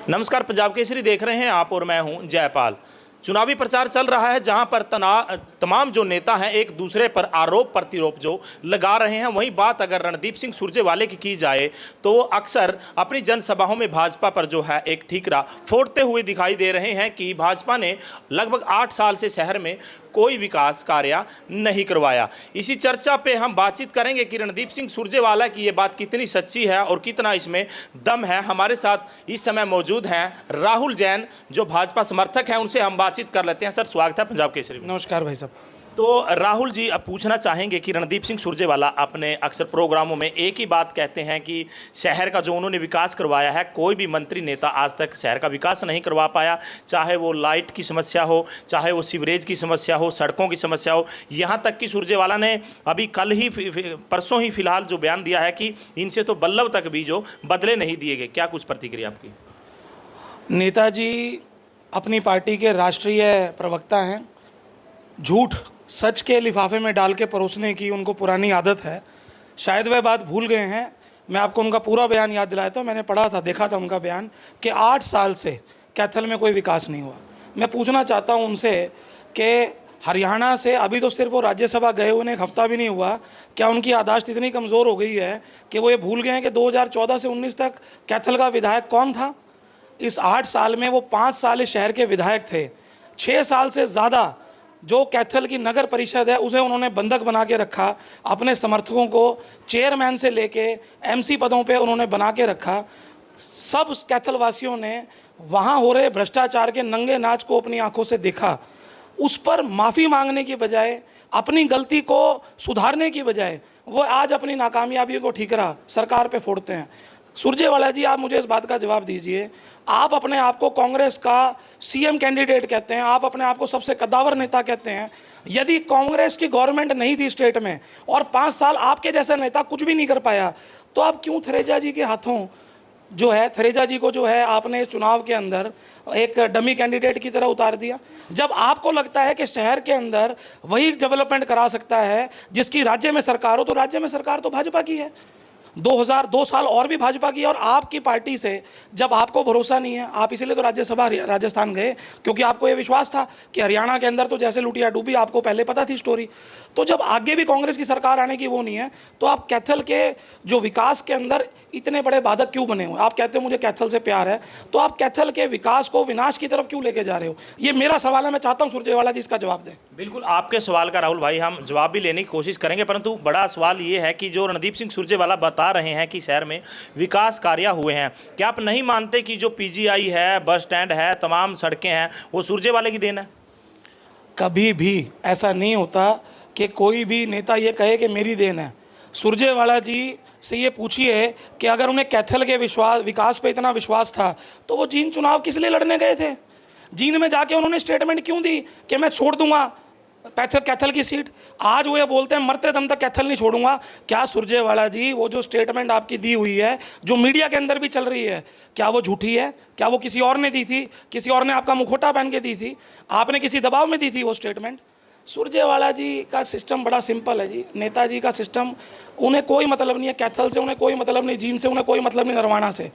नमस्कार, पंजाब केसरी देख रहे हैं आप और मैं हूं जयपाल। चुनावी प्रचार चल रहा है जहां पर तमाम जो नेता हैं एक दूसरे पर आरोप प्रतिरोप जो लगा रहे हैं। वहीं बात अगर रणदीप सिंह सुरजेवाला की जाए तो वो अक्सर अपनी जनसभाओं में भाजपा पर जो है एक ठीकरा फोड़ते हुए दिखाई दे रहे हैं कि भाजपा ने लगभग 8 साल से शहर में कोई विकास कार्य नहीं करवाया। इसी चर्चा पे हम बातचीत करेंगे कि रणदीप सिंह सुरजेवाला की ये बात कितनी सच्ची है और कितना इसमें दम है। हमारे साथ इस समय मौजूद हैं राहुल जैन जो भाजपा समर्थक हैं, उनसे हम बातचीत कर लेते हैं। सर, स्वागत है पंजाब केसरी में। नमस्कार भाई साहब। तो राहुल जी, अब पूछना चाहेंगे कि रणदीप सिंह सुरजेवाला अपने अक्सर प्रोग्रामों में एक ही बात कहते हैं कि शहर का जो उन्होंने विकास करवाया है, कोई भी मंत्री नेता आज तक शहर का विकास नहीं करवा पाया। चाहे वो लाइट की समस्या हो, चाहे वो सीवरेज की समस्या हो, सड़कों की समस्या हो। यहाँ तक कि सुरजेवाला ने अभी कल ही परसों ही फिलहाल जो बयान दिया है कि इनसे तो बल्लभ तक भी जो बदले नहीं दिए गए। क्या कुछ प्रतिक्रिया आपकी? नेताजी अपनी पार्टी के राष्ट्रीय प्रवक्ता हैं। झूठ सच के लिफाफे में डाल के परोसने की उनको पुरानी आदत है। शायद वह बात भूल गए हैं। मैं आपको उनका पूरा बयान याद दिलाया था। मैंने पढ़ा था, देखा था उनका बयान कि 8 साल से कैथल में कोई विकास नहीं हुआ। मैं पूछना चाहता हूं उनसे कि हरियाणा से अभी तो सिर्फ वो राज्यसभा गए हुए एक हफ्ता भी नहीं हुआ, क्या उनकी याददाश्त इतनी कमज़ोर हो गई है कि वो ये भूल गए हैं कि 2014 से 19 तक कैथल का विधायक कौन था? इस 8 साल में वो 5 साल इस शहर के विधायक थे। 6 साल से ज़्यादा जो कैथल की नगर परिषद है उसे उन्होंने बंधक बना के रखा। अपने समर्थकों को चेयरमैन से लेके एमसी पदों पे उन्होंने बना के रखा। सब कैथल वासियों ने वहाँ हो रहे भ्रष्टाचार के नंगे नाच को अपनी आंखों से देखा। उस पर माफ़ी मांगने की बजाय, अपनी गलती को सुधारने की बजाय वो आज अपनी नाकामयाबी को ठीकरा सरकार पे फोड़ते हैं। सुरजेवाला जी, आप मुझे इस बात का जवाब दीजिए। आप अपने आप को कांग्रेस का सीएम कैंडिडेट कहते हैं, आप अपने आप को सबसे कद्दावर नेता कहते हैं। यदि कांग्रेस की गवर्नमेंट नहीं थी स्टेट में और 5 साल आपके जैसा नेता कुछ भी नहीं कर पाया, तो आप क्यों थरेजा जी के हाथों जो है, थरेजा जी को जो है आपने इस चुनाव के अंदर एक डमी कैंडिडेट की तरह उतार दिया? जब आपको लगता है कि शहर के अंदर वही डेवलपमेंट करा सकता है जिसकी राज्य में सरकार हो, तो राज्य में सरकार तो भाजपा की है। 2 साल और भी भाजपा की। और आपकी पार्टी से जब आपको भरोसा नहीं है, आप इसीलिए तो राज्यसभा राजस्थान गए क्योंकि आपको ये विश्वास था कि हरियाणा के अंदर तो जैसे लुटिया डूबी, आपको पहले पता थी स्टोरी। तो जब आगे भी कांग्रेस की सरकार आने की वो नहीं है, तो आप कैथल के जो विकास के अंदर इतने बड़े बाधक क्यों बने हुए? आप कहते हो मुझे कैथल से प्यार है, तो आप कैथल के विकास को विनाश की तरफ क्यों लेके जा रहे हो? ये मेरा सवाल है। मैं चाहता हूँ सुरजेवाला जी इसका जवाब दें। बिल्कुल, आपके सवाल का राहुल भाई हम जवाब भी लेने की कोशिश करेंगे, परंतु बड़ा सवाल ये है कि जो रणदीप सिंह सुरजेवाला बता रहे हैं कि शहर में विकास कार्य हुए हैं, क्या आप नहीं मानते कि जो पीजीआई है, बस स्टैंड है, तमाम सड़कें हैं, वो सुरजेवाले की देन है? कभी भी ऐसा नहीं होता कि कोई भी नेता ये कहे कि मेरी देन है। सुरजेवाला जी से ये पूछिए कि अगर उन्हें कैथल के विकास पे इतना विश्वास था तो वो जींद चुनाव किस लिए लड़ने गए थे? जींद में जाके उन्होंने स्टेटमेंट क्यों दी कि मैं छोड़ दूंगा कैथल की सीट? आज वो ये बोलते हैं मरते दम तक कैथल नहीं छोड़ूंगा। क्या सुरजेवाला जी, वो जो स्टेटमेंट आपकी दी हुई है, जो मीडिया के अंदर भी चल रही है, क्या वो झूठी है? क्या वो किसी और ने दी थी? किसी और ने आपका मुखौटा पहन के दी थी? आपने किसी दबाव में दी थी वो स्टेटमेंट? सुरजेवाला जी का सिस्टम बड़ा सिंपल है जी। नेताजी का सिस्टम, उन्हें कोई मतलब नहीं है कैथल से, उन्हें कोई मतलब नहीं जींद से, उन्हें कोई मतलब नहीं नरवाना से।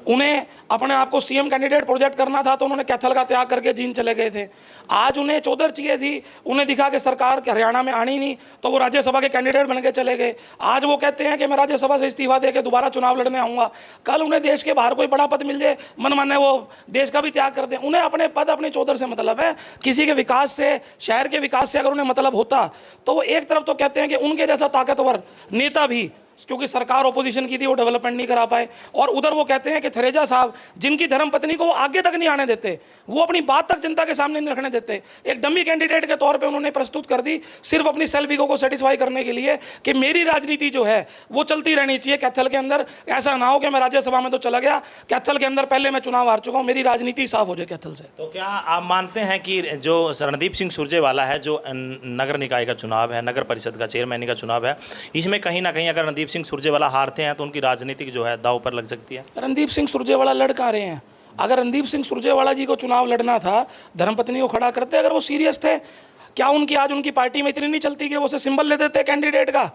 उन्हें अपने आप को सीएम कैंडिडेट प्रोजेक्ट करना था तो उन्होंने कैथल का त्याग करके जींद चले गए थे। आज उन्हें चौधर चाहिए थी, उन्हें दिखा कि सरकार हरियाणा में आनी नहीं, तो वो राज्यसभा के कैंडिडेट बन के चले गए। आज वो कहते हैं कि मैं राज्यसभा से इस्तीफा दे के दोबारा चुनाव लड़ने आऊँगा। कल उन्हें देश के बाहर कोई बड़ा पद मिल जाए, मन माने वो देश का भी त्याग कर दें। उन्हें अपने पद, अपने चौधर से मतलब है। किसी के विकास से, शहर के विकास से अगर उन्हें मतलब होता तो वो एक तरफ तो कहते हैं कि उनके जैसा ताकतवर नेता भी, क्योंकि सरकार ओपोजिशन की थी, वो डेवलपमेंट नहीं करा पाए, और उधर वो कहते हैं कि थरेजा साहब जिनकी धर्मपत्नी को वो आगे तक नहीं आने देते, वो अपनी बात तक जनता के सामने नहीं रखने देते, एक डमी कैंडिडेट के तौर पे उन्होंने प्रस्तुत कर दी सिर्फ अपनी सेल्फ ईगो को सेटिस्फाई करने के लिए कि मेरी राजनीति जो है वो चलती रहनी चाहिए कैथल के अंदर। ऐसा ना हो कि मैं राज्यसभा में तो चला गया, कैथल के अंदर पहले मैं चुनाव हार चुका हूँ, मेरी राजनीति साफ हो जाए कैथल से। तो क्या आप मानते हैं कि जो रणदीप सिंह सुरजेवाला है, जो नगर निकाय का चुनाव है, नगर परिषद का चेयरमैन का चुनाव है, इसमें कहीं ना कहीं अगर रणदीप सिंह सुरजेवाला हारते हैं तो उनकी राजनीतिक जो है दांव पर लग सकती है? रणदीप सिंह सुरजेवाला लड़ का रहे हैं। अगर रणदीप सिंह सुरजेवाला जी को चुनाव लड़ना था, धर्मपत्नी को खड़ा करते, अगर वो सीरियस थे, क्या उनकी आज उनकी पार्टी में इतनी नहीं चलती कि वो उसे सिंबल ले देते कैंडिडेट का?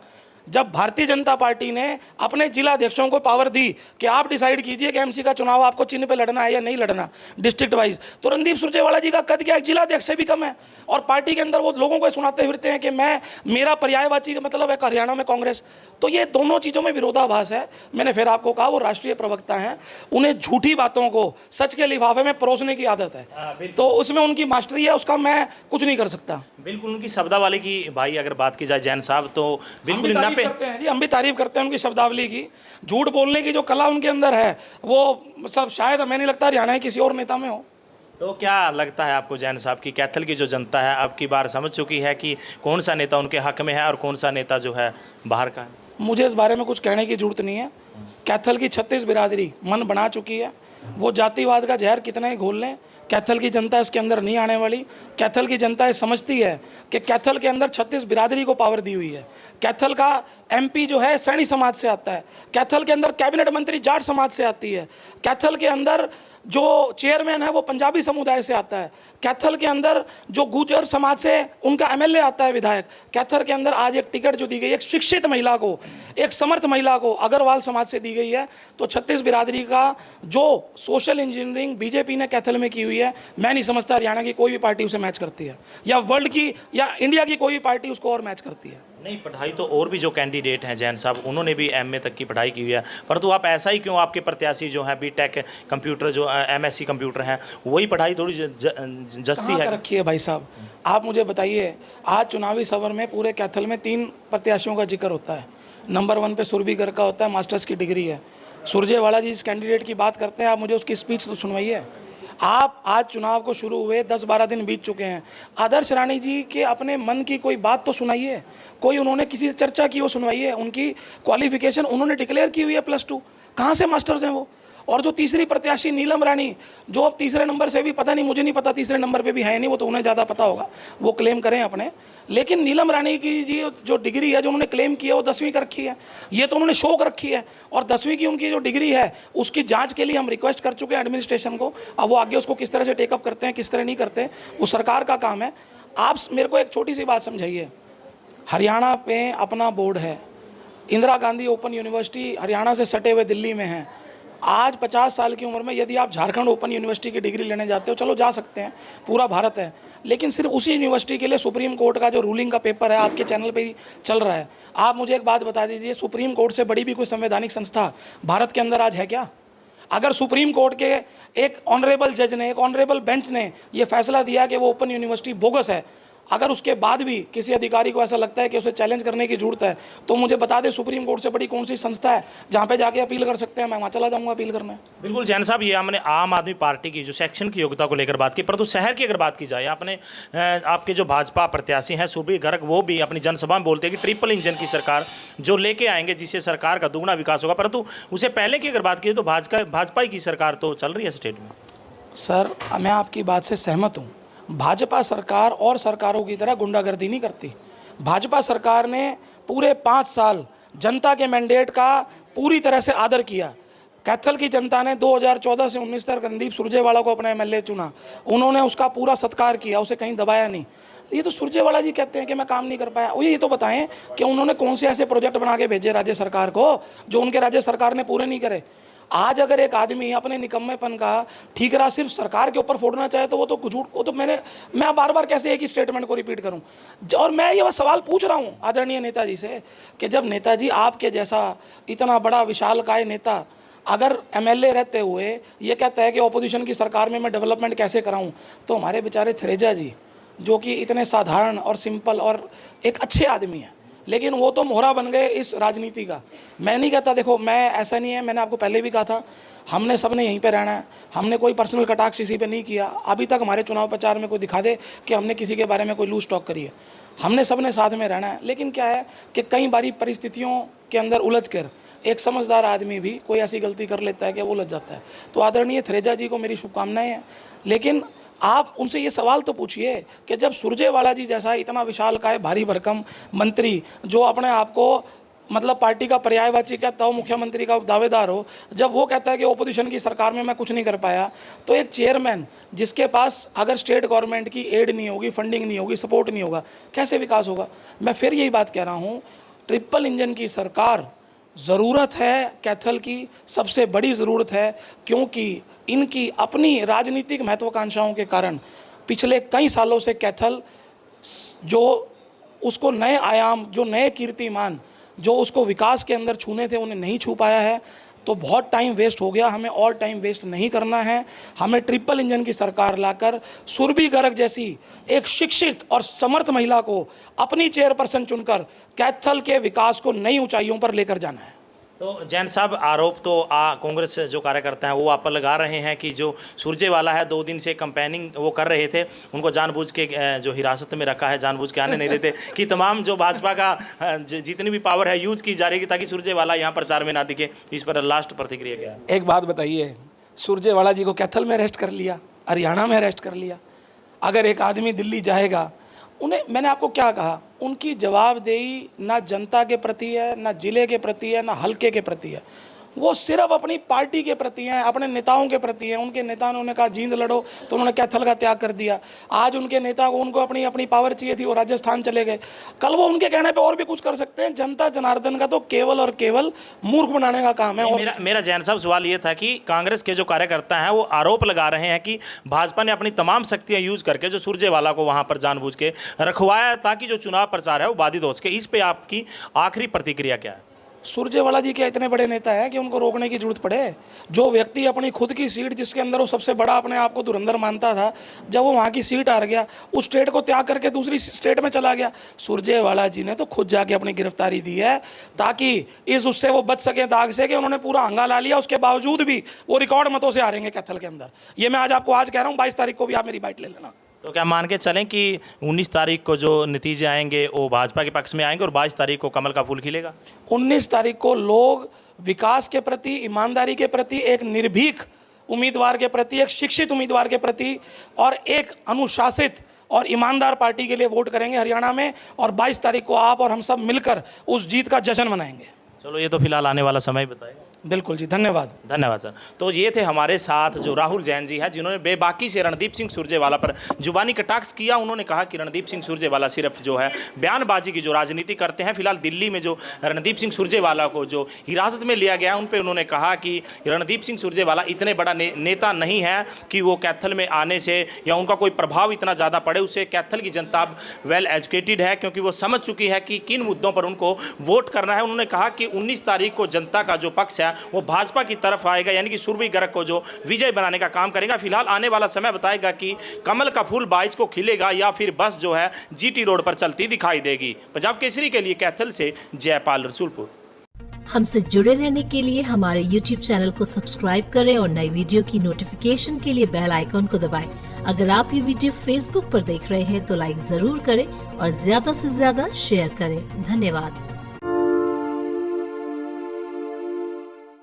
जब भारतीय जनता पार्टी ने अपने जिला अध्यक्षों को पावर दी कि आप डिसाइड कीजिए कि एमसी का चुनाव आपको चिन्ह पे लड़ना है या नहीं लड़ना डिस्ट्रिक्ट वाइज, तो रणदीप सुरजेवाला जी का कद क्या एक जिला अध्यक्ष से भी कम है। और पार्टी के अंदर वो लोगों को सुनाते फिरते हैं कि मेरा पर्यायवाची का मतलब है हरियाणा में कांग्रेस। तो ये दोनों चीज़ों में विरोधाभास है। मैंने फिर आपको कहा वो राष्ट्रीय प्रवक्ता हैं, उन्हें झूठी बातों को सच के लिफाफे में परोसने की आदत है, तो उसमें उनकी मास्टरी है, उसका मैं कुछ नहीं कर सकता। बिल्कुल उनकी शब्दावली की भाई अगर बात की जाए जैन साहब तो बिल्कुल तारीफ करते हैं जी, हम भी तारीफ करते हैं उनकी शब्दावली की। झूठ बोलने की जो कला उनके अंदर है वो सब शायद हमें नहीं लगता हरियाणा के किसी और नेता में हो। तो क्या लगता है आपको जैन साहब की कैथल की जो जनता है अब की बार समझ चुकी है कि कौन सा नेता उनके हक में है और कौन सा नेता जो है बाहर का है? मुझे इस बारे में कुछ कहने की जरूरत नहीं है। कैथल की 36 बिरादरी मन बना चुकी है। वो जातिवाद का जहर कितना ही घोल लें, कैथल की जनता इसके अंदर नहीं आने वाली। कैथल की जनता ये समझती है कि कैथल के अंदर 36 बिरादरी को पावर दी हुई है। कैथल का एमपी जो है सैनी समाज से आता है। कैथल के अंदर कैबिनेट मंत्री जाट समाज से आती है। कैथल के अंदर जो चेयरमैन है वो पंजाबी समुदाय से आता है। कैथल के अंदर जो गुर्जर समाज से उनका एमएलए आता है, विधायक। कैथल के अंदर आज एक टिकट जो दी गई एक शिक्षित महिला को, एक समर्थ महिला को अग्रवाल समाज से दी गई है। तो 36 बिरादरी का जो सोशल इंजीनियरिंग बीजेपी ने कैथल में की हुई है, मैं नहीं समझता हरियाणा की कोई भी पार्टी उसे मैच करती है, या वर्ल्ड की या इंडिया की कोई भी पार्टी उसको और मैच करती है। नहीं, पढ़ाई तो और भी जो कैंडिडेट हैं जैन साहब उन्होंने भी एमए तक की पढ़ाई की हुई है, परंतु आप ऐसा ही क्यों, आपके प्रत्याशी जो हैं बीटेक कंप्यूटर जो एमएससी कंप्यूटर हैं वही पढ़ाई थोड़ी जस्ती है रखी है। भाई साहब आप मुझे बताइए, आज चुनावी सभर में पूरे कैथल में 3 प्रत्याशियों का जिक्र होता है। नंबर 1 पे सुरभि गर्ग का होता है, मास्टर्स की डिग्री है। सुरजेवाला जी इस कैंडिडेट की बात करते हैं, आप मुझे उसकी स्पीच तो सुनवाइए। आप आज चुनाव को शुरू हुए 10-12 दिन बीत चुके हैं। आदर्श रानी जी के अपने मन की कोई बात तो सुनाइए, कोई उन्होंने किसी से चर्चा की वो सुनवाइए। उनकी क्वालिफिकेशन उन्होंने डिक्लेयर की हुई है +2, कहाँ से मास्टर्स हैं वो। और जो तीसरी प्रत्याशी नीलम रानी, जो अब तीसरे नंबर से भी पता नहीं, मुझे नहीं पता तीसरे नंबर पे भी है नहीं, वो तो उन्हें ज़्यादा पता होगा, वो क्लेम करें अपने। लेकिन नीलम रानी की जी जो डिग्री है जो उन्होंने क्लेम की है वो 10वीं कर रखी है, ये तो उन्होंने शो कर रखी है। और 10वीं की उनकी जो डिग्री है उसकी जांच के लिए हम रिक्वेस्ट कर चुके हैं एडमिनिस्ट्रेशन को। अब वो आगे उसको किस तरह से टेकअप करते हैं, किस तरह नहीं करते, वो सरकार का काम है। आप मेरे को एक छोटी सी बात समझाइए, हरियाणा पे अपना बोर्ड है, इंदिरा गांधी ओपन यूनिवर्सिटी हरियाणा से सटे हुए दिल्ली में है। आज 50 साल की उम्र में यदि आप झारखंड ओपन यूनिवर्सिटी की डिग्री लेने जाते हो, चलो जा सकते हैं, पूरा भारत है, लेकिन सिर्फ उसी यूनिवर्सिटी के लिए सुप्रीम कोर्ट का जो रूलिंग का पेपर है आपके चैनल पे ही चल रहा है। आप मुझे एक बात बता दीजिए, सुप्रीम कोर्ट से बड़ी भी कोई संवैधानिक संस्था भारत के अंदर आज है क्या? अगर सुप्रीम कोर्ट के एक ऑनरेबल जज ने, एक ऑनरेबल बेंच ने ये फैसला दिया कि वो ओपन यूनिवर्सिटी बोगस है, अगर उसके बाद भी किसी अधिकारी को ऐसा लगता है कि उसे चैलेंज करने की जरूरत है, तो मुझे बता दे सुप्रीम कोर्ट से बड़ी कौन सी संस्था है जहाँ पे जाके अपील कर सकते हैं। मैं वहाँ चला जाऊँगा अपील करने। बिल्कुल जैन साहब, ये हमने आम आदमी पार्टी की जो सेक्शन की योग्यता को लेकर बात की, परंतु शहर की अगर बात की जाए, आपने आपके जो भाजपा प्रत्याशी हैं सुरभि गर्ग, वो भी अपनी जनसभा में बोलते हैं कि ट्रिपल इंजन की सरकार जो लेके आएंगे जिससे सरकार का दुगना विकास होगा, परंतु उसे पहले की अगर बात की तो भाजपा की सरकार तो चल रही है स्टेट में। सर मैं आपकी बात से सहमत हूँ। भाजपा सरकार और सरकारों की तरह गुंडागर्दी नहीं करती। भाजपा सरकार ने पूरे 5 साल जनता के मैंडेट का पूरी तरह से आदर किया। कैथल की जनता ने 2014 से 19 तक रणदीप सुरजेवाला को अपना एमएलए चुना, उन्होंने उसका पूरा सत्कार किया, उसे कहीं दबाया नहीं। ये तो सुरजेवाला जी कहते हैं कि मैं काम नहीं कर पाया। ये तो बताएं कि उन्होंने कौन से ऐसे प्रोजेक्ट बना के भेजे राज्य सरकार को जो उनके राज्य सरकार ने पूरे नहीं करे। आज अगर एक आदमी अपने निकम्मेपन का ठीकरा सिर्फ सरकार के ऊपर फोड़ना चाहे तो वो तो झूठ, वो तो मैं बार बार कैसे एक ही स्टेटमेंट को रिपीट करूं। और मैं ये सवाल पूछ रहा हूं आदरणीय नेताजी से कि जब नेताजी आपके जैसा इतना बड़ा विशालकाय नेता अगर एमएलए रहते हुए ये कहता है कि ऑपोजिशन की सरकार में मैं डेवलपमेंट कैसे कराऊं, तो हमारे बेचारे थरेजा जी जो कि इतने साधारण और सिंपल और एक अच्छे आदमी हैं, लेकिन वो तो मोहरा बन गए इस राजनीति का। मैं नहीं कहता, देखो मैं ऐसा नहीं है, मैंने आपको पहले भी कहा था, हमने सबने यहीं पे रहना है, हमने कोई पर्सनल कटाक्ष किसी पे नहीं किया। अभी तक हमारे चुनाव प्रचार में कोई दिखा दे कि हमने किसी के बारे में कोई लूज टॉक करी है। हमने सबने साथ में रहना है, लेकिन क्या है कि कई बारी परिस्थितियों के अंदर उलझ कर एक समझदार आदमी भी कोई ऐसी गलती कर लेता है कि वो उलझ जाता है। तो आदरणीय थरेजा जी को मेरी शुभकामनाएं हैं, लेकिन आप उनसे ये सवाल तो पूछिए कि जब सुरजेवाला जी जैसा इतना विशालकाय भारी भरकम मंत्री जो अपने आप को मतलब पार्टी का पर्यायवाची कहता हो, मुख्यमंत्री का दावेदार हो, जब वो कहता है कि ओपोजिशन की सरकार में मैं कुछ नहीं कर पाया, तो एक चेयरमैन जिसके पास अगर स्टेट गवर्नमेंट की एड नहीं होगी, फंडिंग नहीं होगी, सपोर्ट नहीं होगा, कैसे विकास होगा। मैं फिर यही बात कह रहा हूँ, ट्रिपल इंजन की सरकार ज़रूरत है कैथल की, सबसे बड़ी ज़रूरत है, क्योंकि इनकी अपनी राजनीतिक महत्वाकांक्षाओं के कारण पिछले कई सालों से कैथल जो उसको नए आयाम, जो नए कीर्तिमान, जो उसको विकास के अंदर छूने थे, उन्हें नहीं छू पाया है। तो बहुत टाइम वेस्ट हो गया, हमें और टाइम वेस्ट नहीं करना है। हमें ट्रिपल इंजन की सरकार लाकर सुरभि गर्ग जैसी एक शिक्षित और समर्थ महिला को अपनी चेयरपर्सन चुनकर कैथल के विकास को नई ऊंचाइयों पर लेकर जाना है। तो जैन साहब, आरोप तो कांग्रेस जो कार्यकर्ता हैं वो आप पर लगा रहे हैं कि जो सुरजेवाला है 2 दिन से कंपेनिंग वो कर रहे थे, उनको जानबूझ के जो हिरासत में रखा है, जानबूझ के आने नहीं देते कि तमाम जो भाजपा का जितनी भी पावर है यूज की जा रही है ताकि सुरजेवाला यहाँ प्रचार में ना दिखे। इस पर लास्ट प्रतिक्रिया क्या है? एक बात बताइए, सुरजेवाला जी को कैथल में अरेस्ट कर लिया, हरियाणा में अरेस्ट कर लिया। अगर एक आदमी दिल्ली जाएगा, उन्हें, मैंने आपको क्या कहा, उनकी जवाबदेही ना जनता के प्रति है, ना जिले के प्रति है, ना हल्के के प्रति है। वो सिर्फ अपनी पार्टी के प्रति हैं, अपने नेताओं के प्रति हैं। उनके नेता ने उन्हें कहा जींद लड़ो, तो उन्होंने कैथल का त्याग कर दिया। आज उनके नेता को, उनको अपनी अपनी पावर चाहिए थी, वो राजस्थान चले गए। कल वो उनके कहने पे और भी कुछ कर सकते हैं। जनता जनार्दन का तो केवल और केवल मूर्ख बनाने का काम है। और मेरा जैन साहब सवाल ये था कि कांग्रेस के जो कार्यकर्ता हैं वो आरोप लगा रहे हैं कि भाजपा ने अपनी तमाम शक्तियां यूज करके जो सुरजेवाला को वहां पर जानबूझ के रखवाया ताकि जो चुनाव प्रचार है वो बाधित हो सके। इस पे आपकी आखिरी प्रतिक्रिया क्या है? सुरजेवाला जी क्या इतने बड़े नेता है कि उनको रोकने की जरूरत पड़े? जो व्यक्ति अपनी खुद की सीट, जिसके अंदर वो सबसे बड़ा अपने आप को धुरंधर मानता था, जब वो वहाँ की सीट हार गया, उस स्टेट को त्याग करके दूसरी स्टेट में चला गया। सुरजेवाला जी ने तो खुद जाके अपनी गिरफ्तारी दी है ताकि उससे वो बच सके दाग से कि उन्होंने पूरा हंगा ला लिया, उसके बावजूद भी वो रिकॉर्ड मतों से हारेंगे कैथल के अंदर। ये मैं आज आपको कह रहा हूँ, 22 तारीख को भी आप मेरी बाइट ले लेना। तो क्या मान के चलें कि 19 तारीख को जो नतीजे आएंगे वो भाजपा के पक्ष में आएंगे और 22 तारीख को कमल का फूल खिलेगा? 19 तारीख को लोग विकास के प्रति, ईमानदारी के प्रति, एक निर्भीक उम्मीदवार के प्रति, एक शिक्षित उम्मीदवार के प्रति और एक अनुशासित और ईमानदार पार्टी के लिए वोट करेंगे हरियाणा में। और 22 तारीख को आप और हम सब मिलकर उस जीत का जश्न मनाएंगे। चलो, ये तो फिलहाल आने वाला समय बताएगा। बिल्कुल जी, धन्यवाद। धन्यवाद सर। तो ये थे हमारे साथ जो राहुल जैन जी हैं, जिन्होंने बेबाकी से रणदीप सिंह सुरजेवाला पर जुबानी कटाक्ष किया। उन्होंने कहा कि रणदीप सिंह सुरजेवाला सिर्फ जो है बयानबाजी की जो राजनीति करते हैं। फिलहाल दिल्ली में जो रणदीप सिंह सुरजेवाला को जो हिरासत में लिया गया, उन पर उन्होंने कहा कि रणदीप सिंह सुरजेवाला इतने बड़ा नेता नहीं है कि वो कैथल में आने से या उनका कोई प्रभाव इतना ज़्यादा पड़े। उससे कैथल की जनता वेल एजुकेटेड है, क्योंकि वो समझ चुकी है कि किन मुद्दों पर उनको वोट करना है। उन्होंने कहा कि 19 तारीख को जनता का जो पक्ष है वो भाजपा की तरफ आएगा, यानी कि सुरभि गर्ग को जो विजय बनाने का काम करेगा। फिलहाल आने वाला समय बताएगा कि कमल का फूल 22 को खिलेगा या फिर बस जो है जीटी रोड पर चलती दिखाई देगी। पंजाब केसरी के लिए कैथल से जयपाल रसूलपुर। हमसे जुड़े रहने के लिए हमारे YouTube चैनल को सब्सक्राइब करें और नई वीडियो की नोटिफिकेशन के लिए बेल आइकॉन को दबाएं। अगर आप ये वीडियो Facebook पर देख रहे हैं तो लाइक जरूर करें और ज्यादा से ज्यादा शेयर करें। धन्यवाद।